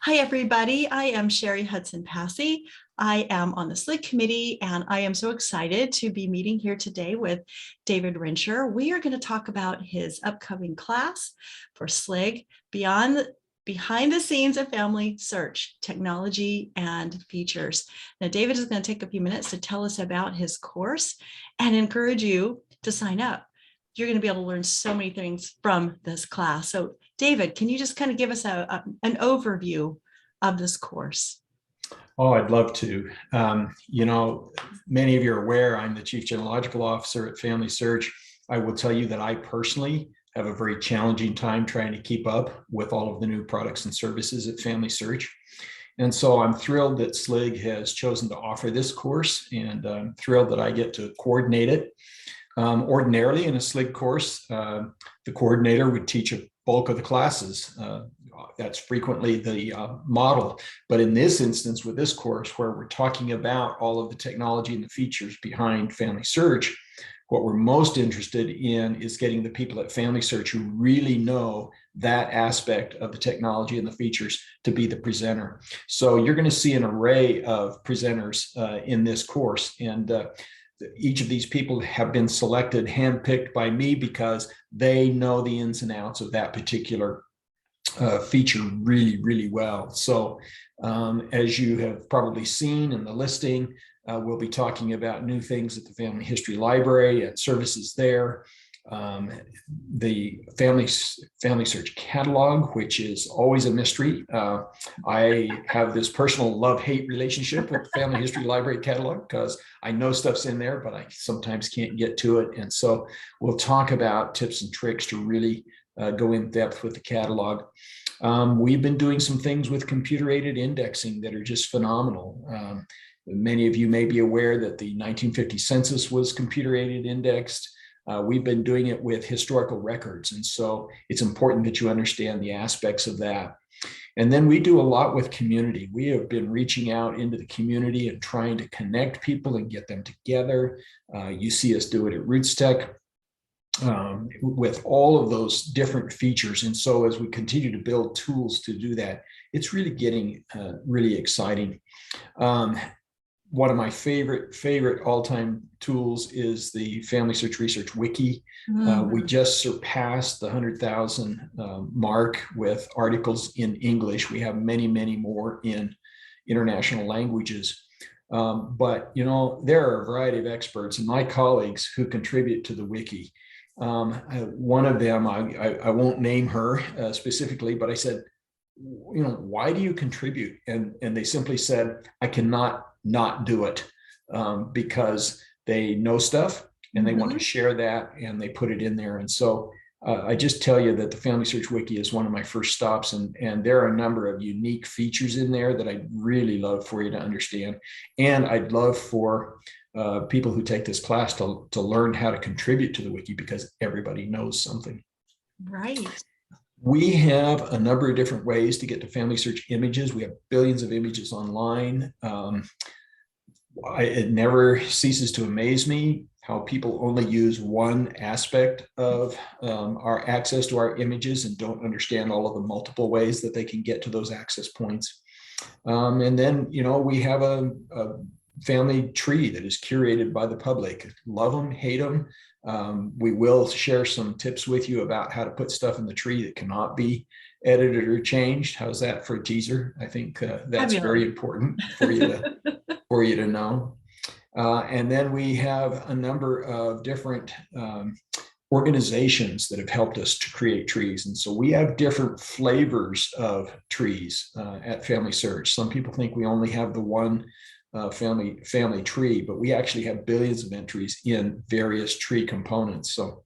Hi, everybody. I am Sherry Hudson-Passy. I am on the SLIG committee, and I am so excited to be meeting here today with David Rencher. We are going to talk about his upcoming class for SLIG, Behind the Scenes of Family Search, Technology and Features. Now, David is going to take a few minutes to tell us about his course and encourage you to sign up. You're going to be able to learn so many things from this class. So David, can you just kind of give us an overview of this course? Oh, I'd love to. Many of you are aware I'm the Chief Genealogical Officer at FamilySearch. I will tell you that I personally have a very challenging time trying to keep up with all of the new products and services at FamilySearch. And so I'm thrilled that SLIG has chosen to offer this course, and I'm thrilled that I get to coordinate it. Ordinarily in a SLIG course, the coordinator would teach a bulk of the classes. That's frequently the model. But in this instance, with this course, where we're talking about all of the technology and the features behind FamilySearch, what we're most interested in is getting the people at FamilySearch who really know that aspect of the technology and the features to be the presenter. So you're going to see an array of presenters in this course. And each of these people have been selected, handpicked by me, because they know the ins and outs of that particular feature really, really well. So as you have probably seen in the listing, we'll be talking about new things at the Family History Library and services there. The FamilySearch catalog, which is always a mystery. I have this personal love-hate relationship with the Family History Library catalog because I know stuff's in there, but I sometimes can't get to it. And so we'll talk about tips and tricks to really go in depth with the catalog. We've been doing some things with computer-aided indexing that are just phenomenal. Many of you may be aware that the 1950 census was computer-aided indexed. We've been doing it with historical records. And so it's important that you understand the aspects of that. And then we do a lot with community. We have been reaching out into the community and trying to connect people and get them together. You see us do it at RootsTech with all of those different features. And so as we continue to build tools to do that, it's really getting really exciting. One of my favorite all-time tools is the FamilySearch Research Wiki. We just surpassed the 100,000 mark with articles in English. We have many, many more in international languages. But there are a variety of experts and my colleagues who contribute to the wiki. One of them, I won't name her specifically, but I said, why do you contribute? And they simply said, I cannot not do it because they know stuff and they want to share that and they put it in there. And so I just tell you that the FamilySearch Wiki is one of my first stops, and there are a number of unique features in there that I'd really love for you to understand. And I'd love for people who take this class to learn how to contribute to the wiki, because everybody knows something. Right. We have a number of different ways to get to FamilySearch images. We have billions of images online. It never ceases to amaze me how people only use one aspect of our access to our images and don't understand all of the multiple ways that they can get to those access points. And then, we have a family tree that is curated by the public. Love them, hate them. We will share some tips with you about how to put stuff in the tree that cannot be edited or changed. How's that for a teaser? I think that's very important for you to know. And then we have a number of different organizations that have helped us to create trees. And so we have different flavors of trees at FamilySearch. Some people think we only have the one family tree, but we actually have billions of entries in various tree components. So,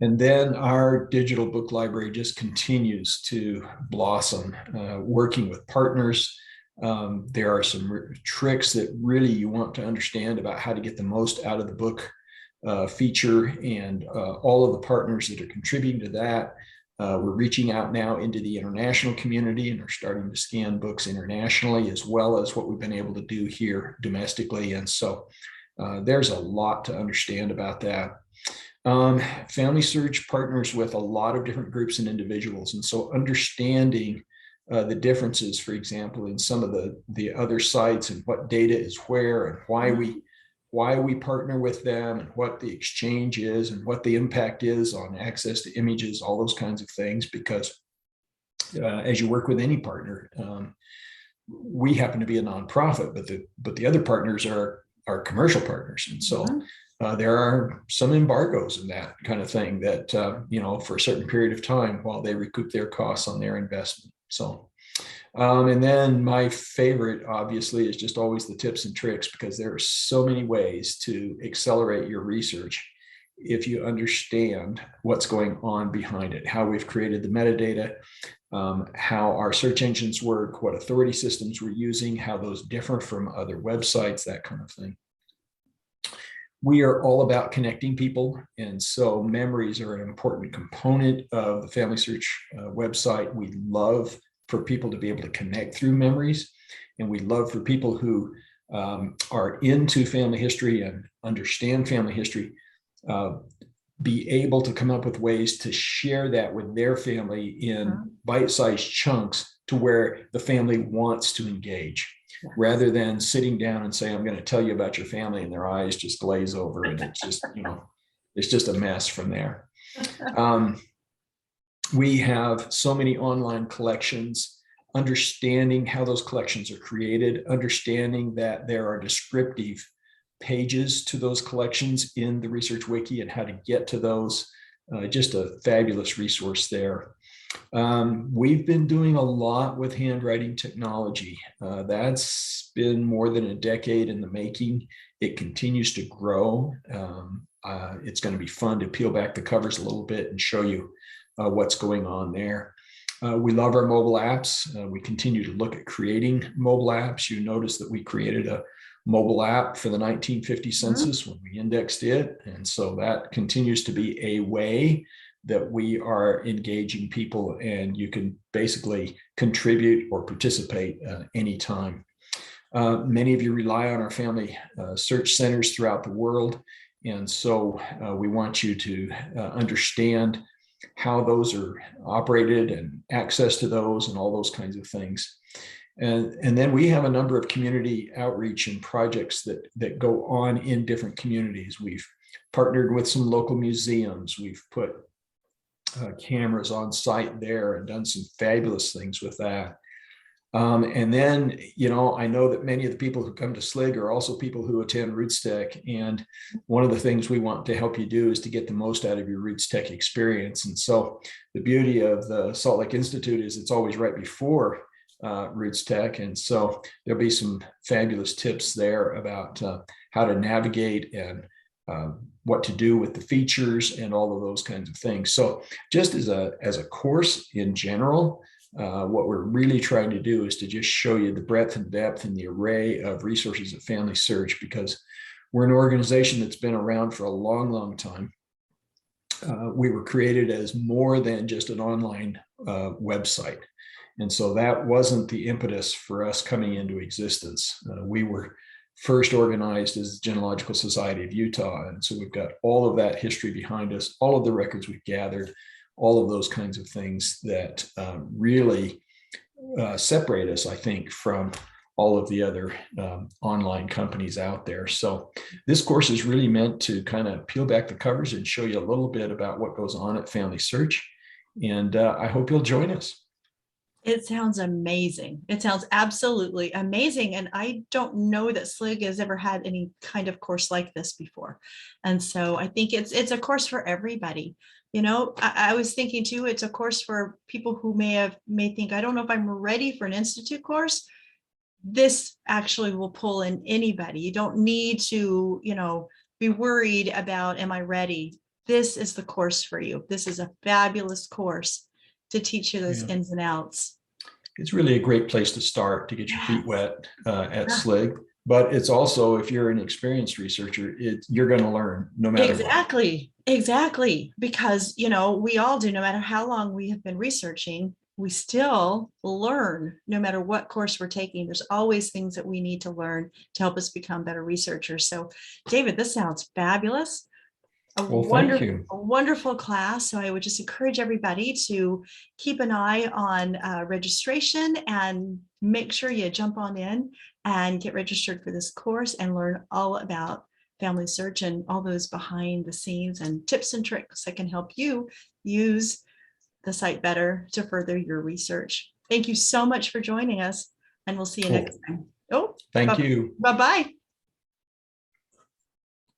and then our digital book library just continues to blossom, working with partners. There are some tricks that really you want to understand about how to get the most out of the book feature, and all of the partners that are contributing to that. We're reaching out now into the international community and are starting to scan books internationally, as well as what we've been able to do here domestically. And so there's a lot to understand about that. FamilySearch partners with a lot of different groups and individuals. And so understanding the differences, for example, in some of the other sites and what data is where and why we partner with them and what the exchange is and what the impact is on access to images, all those kinds of things. Because as you work with any partner, we happen to be a nonprofit, but the other partners are commercial partners, and so there are some embargoes and that kind of thing that for a certain period of time while they recoup their costs on their investment. So and then my favorite, obviously, is just always the tips and tricks, because there are so many ways to accelerate your research if you understand what's going on behind it, how we've created the metadata, how our search engines work, what authority systems we're using, how those differ from other websites, that kind of thing. We are all about connecting people, and so memories are an important component of the FamilySearch website. We love for people to be able to connect through memories, and we love for people who are into family history and understand family history be able to come up with ways to share that with their family in bite-sized chunks to where the family wants to engage, rather than sitting down and saying, I'm going to tell you about your family, and their eyes just glaze over, and it's just, it's just a mess from there. We have so many online collections, understanding how those collections are created, understanding that there are descriptive pages to those collections in the Research Wiki and how to get to those. Just a fabulous resource there. We've been doing a lot with handwriting technology. That's been more than a decade in the making. It continues to grow. It's going to be fun to peel back the covers a little bit and show you what's going on there. We love our mobile apps. We continue to look at creating mobile apps. You notice that we created a mobile app for the 1950 census when we indexed it. And so that continues to be a way that we are engaging people, and you can basically contribute or participate anytime. Many of you rely on our family search centers throughout the world. And so we want you to understand how those are operated and access to those and all those kinds of things. And then we have a number of community outreach and projects that go on in different communities. We've partnered with some local museums. We've put cameras on site there and done some fabulous things with that. And then, I know that many of the people who come to SLIG are also people who attend RootsTech. And one of the things we want to help you do is to get the most out of your RootsTech experience. And so the beauty of the Salt Lake Institute is it's always right before RootsTech. And so there'll be some fabulous tips there about how to navigate and what to do with the features and all of those kinds of things. So just as a course in general, what we're really trying to do is to just show you the breadth and depth and the array of resources at FamilySearch, because we're an organization that's been around for a long, long time. We were created as more than just an online website. And so that wasn't the impetus for us coming into existence. We were first organized as the Genealogical Society of Utah. And so we've got all of that history behind us, all of the records we've gathered, all of those kinds of things that really separate us, I think, from all of the other online companies out there. So this course is really meant to kind of peel back the covers and show you a little bit about what goes on at FamilySearch. And I hope you'll join us. It sounds amazing. It sounds absolutely amazing. And I don't know that SLIG has ever had any kind of course like this before. And so I think it's a course for everybody. I was thinking too, it's a course for people who may think, I don't know if I'm ready for an institute course. This actually will pull in anybody. You don't need to, be worried about, am I ready? This is the course for you. This is a fabulous course to teach you those ins and outs. It's really a great place to start to get your feet wet at SLIG. But it's also, if you're an experienced researcher, you're going to learn no matter what. Exactly. Because, we all do, no matter how long we have been researching, we still learn no matter what course we're taking. There's always things that we need to learn to help us become better researchers. So, David, this sounds fabulous. Well, thank you. A wonderful class. So I would just encourage everybody to keep an eye on registration and make sure you jump on in and get registered for this course and learn all about FamilySearch and all those behind the scenes and tips and tricks that can help you use the site better to further your research. Thank you so much for joining us, and we'll see you next time. Oh, thank you. Bye-bye.